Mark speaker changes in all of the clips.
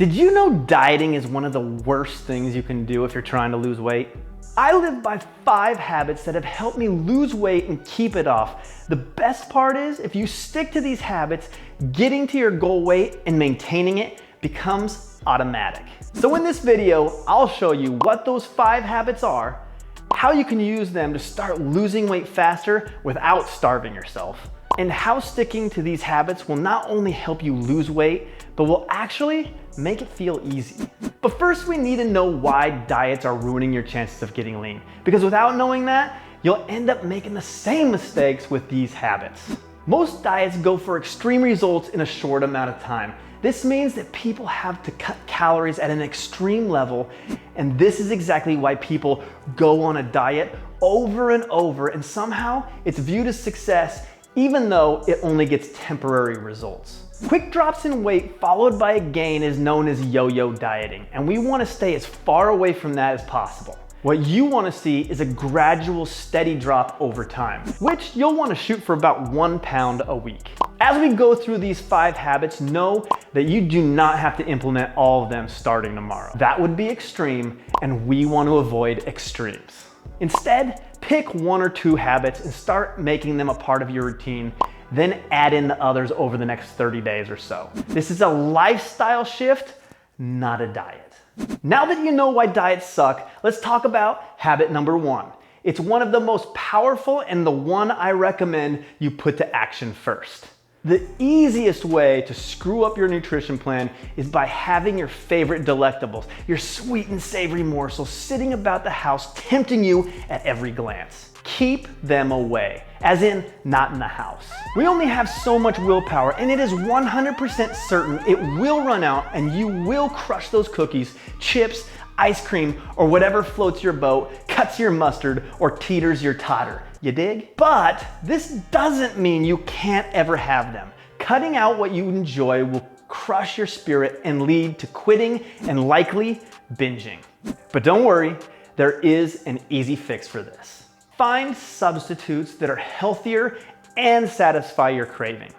Speaker 1: Did you know dieting is one of the worst things you can do if you're trying to lose weight? I live by 5 habits that have helped me lose weight and keep it off. The best part is, if you stick to these habits, getting to your goal weight and maintaining it becomes automatic. So in this video, I'll show you what those 5 habits are, how you can use them to start losing weight faster without starving yourself, and how sticking to these habits will not only help you lose weight, but will actually make it feel easy. But first, we need to know why diets are ruining your chances of getting lean. Because without knowing that, you'll end up making the same mistakes with these habits. Most diets go for extreme results in a short amount of time. This means that people have to cut calories at an extreme level, and this is exactly why people go on a diet over and over, and somehow it's viewed as success even though it only gets temporary results. Quick drops in weight followed by a gain is known as yo-yo dieting, and we want to stay as far away from that as possible. What you want to see is a gradual, steady drop over time, which you'll want to shoot for about 1 pound a week. As we go through these 5 habits, know that you do not have to implement all of them starting tomorrow. That would be extreme, and we want to avoid extremes. Instead, pick 1 or 2 habits and start making them a part of your routine, then add in the others over the next 30 days or so. This is a lifestyle shift, not a diet. Now that you know why diets suck, let's talk about habit number 1. It's one of the most powerful and the one I recommend you put to action first. The easiest way to screw up your nutrition plan is by having your favorite delectables, your sweet and savory morsels sitting about the house, tempting you at every glance. Keep them away, as in not in the house. We only have so much willpower, and it is 100% certain it will run out and you will crush those cookies, chips, ice cream, or whatever floats your boat, cuts your mustard, or teeters your totter. You dig? But this doesn't mean you can't ever have them. Cutting out what you enjoy will crush your spirit and lead to quitting and likely binging. But don't worry, there is an easy fix for this. Find substitutes that are healthier and satisfy your craving.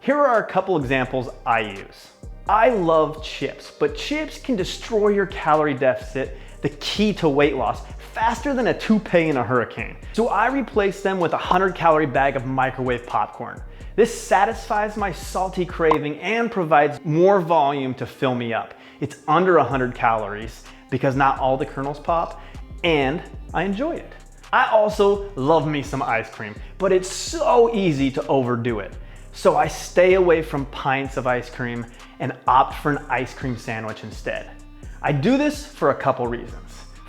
Speaker 1: Here are a couple examples I use. I love chips, but chips can destroy your calorie deficit, the key to weight loss, faster than a toupee in a hurricane. So I replace them with a 100-calorie bag of microwave popcorn. This satisfies my salty craving and provides more volume to fill me up. It's under 100 calories because not all the kernels pop, and I enjoy it. I also love me some ice cream, but it's so easy to overdo it. So I stay away from pints of ice cream and opt for an ice cream sandwich instead. I do this for a couple reasons.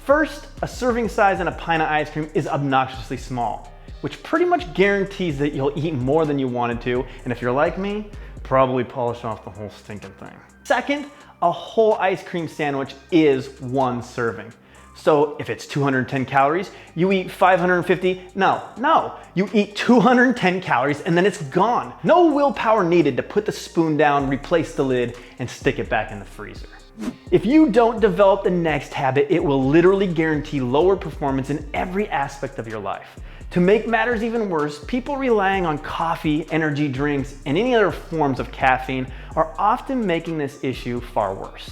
Speaker 1: First, a serving size in a pint of ice cream is obnoxiously small, which pretty much guarantees that you'll eat more than you wanted to, and if you're like me, probably polish off the whole stinking thing. Second, a whole ice cream sandwich is 1 serving. So if it's 210 calories, you eat 550, you eat 210 calories and then it's gone. No willpower needed to put the spoon down, replace the lid, and stick it back in the freezer. If you don't develop the next habit, it will literally guarantee lower performance in every aspect of your life. To make matters even worse, people relying on coffee, energy drinks, and any other forms of caffeine are often making this issue far worse.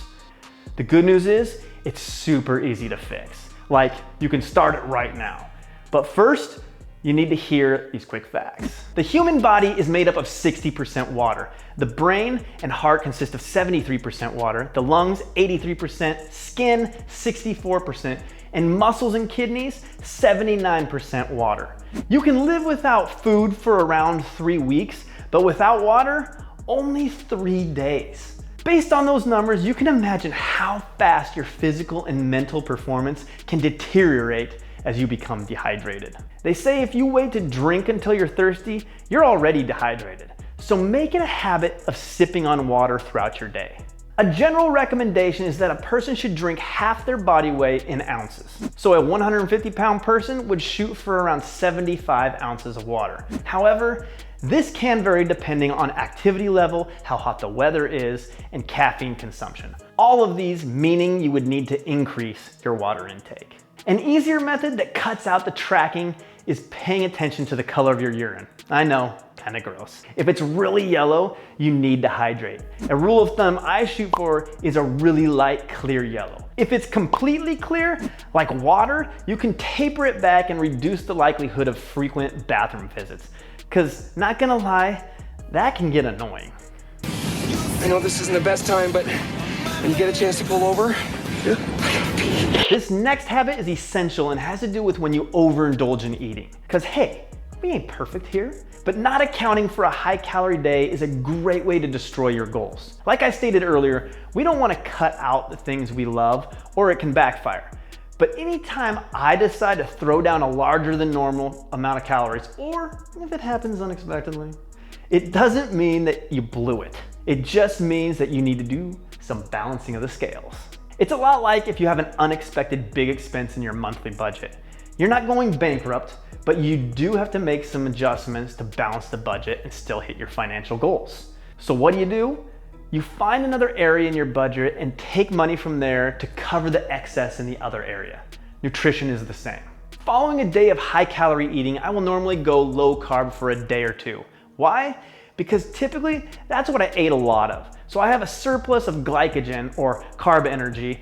Speaker 1: The good news is, it's super easy to fix. Like, you can start it right now. But first, you need to hear these quick facts. The human body is made up of 60% water. The brain and heart consist of 73% water, the lungs 83%, skin 64%, and muscles and kidneys 79% water. You can live without food for around 3 weeks, but without water, only 3 days. Based on those numbers, you can imagine how fast your physical and mental performance can deteriorate as you become dehydrated. They say if you wait to drink until you're thirsty, you're already dehydrated. So make it a habit of sipping on water throughout your day. A general recommendation is that a person should drink half their body weight in ounces. So a 150-pound person would shoot for around 75 ounces of water. However, this can vary depending on activity level, how hot the weather is, and caffeine consumption. All of these meaning you would need to increase your water intake. An easier method that cuts out the tracking is paying attention to the color of your urine. I know, kind of gross. If it's really yellow, you need to hydrate. A rule of thumb I shoot for is a really light, clear yellow. If it's completely clear, like water, you can taper it back and reduce the likelihood of frequent bathroom visits. Cause not gonna lie, that can get annoying.
Speaker 2: I know this isn't the best time, but when you get a chance to pull over,
Speaker 1: This next habit is essential and has to do with when you overindulge in eating. Cause hey, we ain't perfect here, but not accounting for a high calorie day is a great way to destroy your goals. Like I stated earlier, we don't wanna cut out the things we love or it can backfire. But anytime I decide to throw down a larger than normal amount of calories, or if it happens unexpectedly, it doesn't mean that you blew it. It just means that you need to do some balancing of the scales. It's a lot like if you have an unexpected big expense in your monthly budget. You're not going bankrupt, but you do have to make some adjustments to balance the budget and still hit your financial goals. So what do? You find another area in your budget and take money from there to cover the excess in the other area. Nutrition is the same. Following a day of high calorie eating, I will normally go low carb for a day or two. Why? Because typically that's what I ate a lot of. So I have a surplus of glycogen or carb energy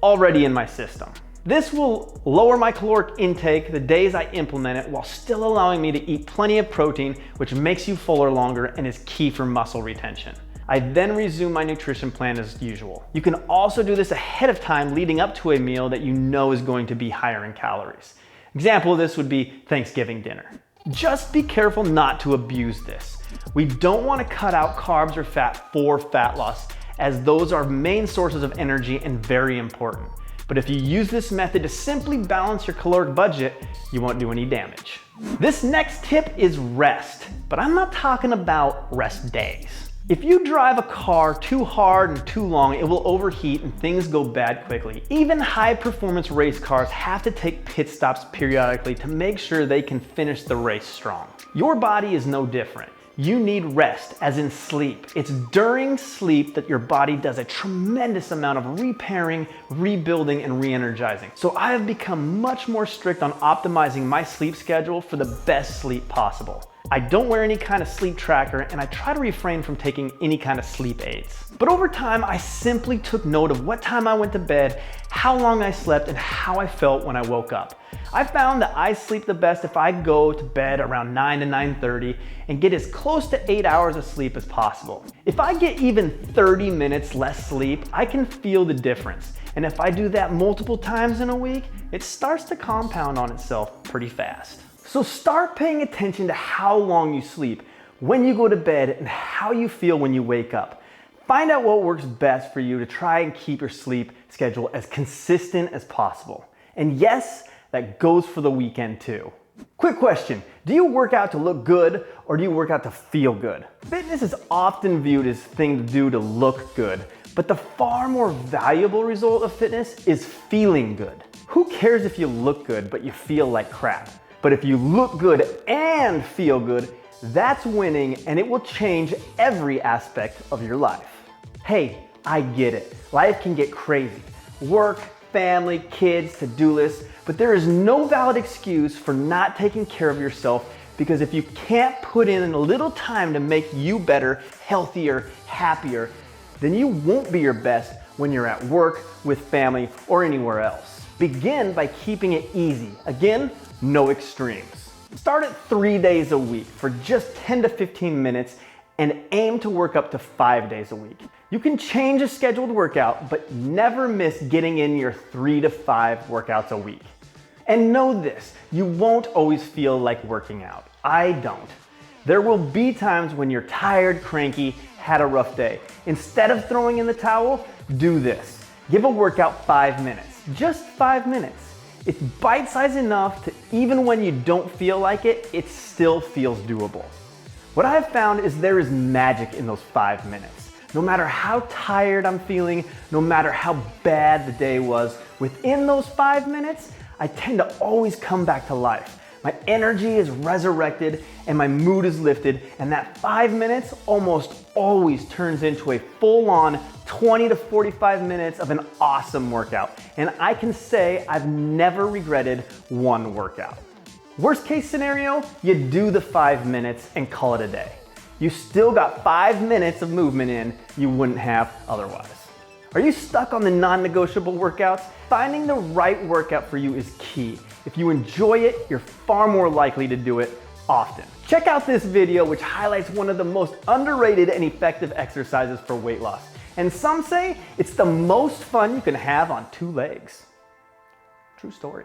Speaker 1: already in my system. This will lower my caloric intake the days I implement it while still allowing me to eat plenty of protein, which makes you fuller longer and is key for muscle retention. I then resume my nutrition plan as usual. You can also do this ahead of time leading up to a meal that you know is going to be higher in calories. Example of this would be Thanksgiving dinner. Just be careful not to abuse this. We don't want to cut out carbs or fat for fat loss, as those are main sources of energy and very important. But if you use this method to simply balance your caloric budget, you won't do any damage. This next tip is rest, but I'm not talking about rest days. If you drive a car too hard and too long, it will overheat and things go bad quickly. Even high performance race cars have to take pit stops periodically to make sure they can finish the race strong. Your body is no different. You need rest, as in sleep. It's during sleep that your body does a tremendous amount of repairing, rebuilding, and re-energizing. So I have become much more strict on optimizing my sleep schedule for the best sleep possible. I don't wear any kind of sleep tracker, and I try to refrain from taking any kind of sleep aids. But over time, I simply took note of what time I went to bed, how long I slept, and how I felt when I woke up. I found that I sleep the best if I go to bed around 9 to 9:30 and get as close to 8 hours of sleep as possible. If I get even 30 minutes less sleep, I can feel the difference. And if I do that multiple times in a week, it starts to compound on itself pretty fast. So start paying attention to how long you sleep, when you go to bed, and how you feel when you wake up. Find out what works best for you to try and keep your sleep schedule as consistent as possible. And yes, that goes for the weekend too. Quick question, do you work out to look good or do you work out to feel good? Fitness is often viewed as a thing to do to look good, but the far more valuable result of fitness is feeling good. Who cares if you look good but you feel like crap? But if you look good and feel good, that's winning, and it will change every aspect of your life. Hey, I get it. Life can get crazy. Work, family, kids, to-do lists, but there is no valid excuse for not taking care of yourself, because if you can't put in a little time to make you better, healthier, happier, then you won't be your best when you're at work, with family, or anywhere else. Begin by keeping it easy. Again, no extremes. Start at 3 days a week for just 10 to 15 minutes and aim to work up to 5 days a week. You can change a scheduled workout, but never miss getting in your 3 to 5 workouts a week. And know this, you won't always feel like working out. I don't. There will be times when you're tired, cranky, had a rough day. Instead of throwing in the towel, do this. Give a workout 5 minutes, just 5 minutes. It's bite-sized enough to, even when you don't feel like it, it still feels doable. What I've found is there is magic in those 5 minutes. No matter how tired I'm feeling, no matter how bad the day was, within those 5 minutes, I tend to always come back to life. My energy is resurrected and my mood is lifted, and that 5 minutes almost always turns into a full-on 20 to 45 minutes of an awesome workout. And I can say I've never regretted one workout. Worst case scenario, you do the 5 minutes and call it a day. You still got 5 minutes of movement in you wouldn't have otherwise. Are you stuck on the non-negotiable workouts? Finding the right workout for you is key. If you enjoy it, you're far more likely to do it often. Check out this video, which highlights one of the most underrated and effective exercises for weight loss. And some say it's the most fun you can have on 2 legs. True story.